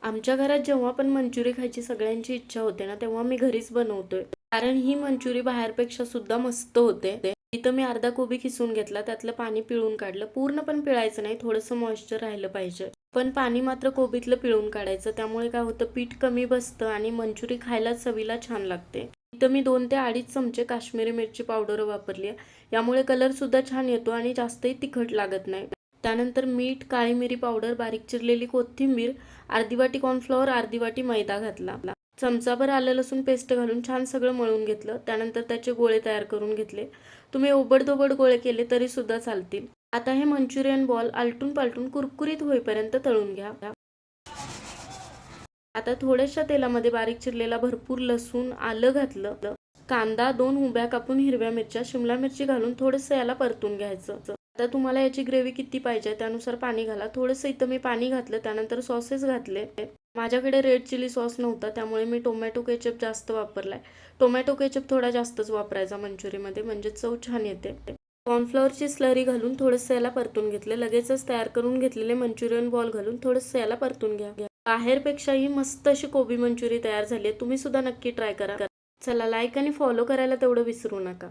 आमच्या घरात जेव्हा पण मंचुरी खायची सगळ्यांची इच्छा होते ना, तेव्हा मी घरीच बनवतोय. कारण ही मंचुरी बाहेरपेक्षा सुद्धा मस्त होते. इथं मी अर्धा कोबी किसून घेतला, त्यातलं पाणी पिळून काढलं. पूर्ण पण पिळायचं नाही, थोडंसं मॉइश्चर राहिलं पाहिजे. पण पाणी मात्र कोबीतलं पिळून काढायचं. त्यामुळे काय होतं, पीठ कमी बसतं आणि मंचुरी खायला चवीला छान लागते. इथं मी 2 ते 2.5 चमचे काश्मीरी मिरची पावडर वापरली आहे. यामुळे कलर सुद्धा छान येतो आणि जास्तही तिखट लागत नाही. त्यानंतर मीठ, काळी मिरी पावडर, बारीक चिरलेली कोथिंबीर, अर्धी वाटी कॉर्नफ्लॉवर, अर्धी वाटी मैदा घातला. चमचाभर आलं लसूण पेस्ट घालून छान सगळं मळून घेतलं. त्यानंतर त्याचे गोळे तयार करून घेतले. तुम्ही ओबडधोबड गोळे केले तरी सुद्धा चालतील. आता हे मंचुरियन बॉल आलटून पालटून कुरकुरीत होईपर्यंत तळून घ्या. आता थोड्याशा तेलामध्ये बारीक चिरलेला भरपूर लसूण, आलं घातलं. कांदा, 2 उभ्या कापून हिरव्या मिरच्या, शिमला मिरची घालून थोडंसं याला परतून घ्यायचं. आता तुम्हाला याची ग्रेव्ही किती पाहिजे त्यानुसार पाणी घाला. थोडंसं इथं मी पाणी घातलं. त्यानंतर सॉसेस घातले. माझ्याकडे रेड चिली सॉस नव्हता, त्यामुळे मी टोमॅटो केचप जास्त वापरलाय. टोमॅटो केचप थोडा जास्तच वापरायचा मंचुरीमध्ये, म्हणजे चव छान येते. कॉर्नफ्लॉवरची स्लरी घालून थोडंसं याला परतून घेतलं. लगेचच तयार करून घेतलेले मंचुरियन बॉल घालून थोडंसं याला परतून घ्या. बाहेरपेक्षाही मस्त अशी कोबी मंचुरी तयार झाली आहे. तुम्ही सुद्धा नक्की ट्राय करा. चला, लाईक आणि फॉलो करायला तेवढं विसरू नका.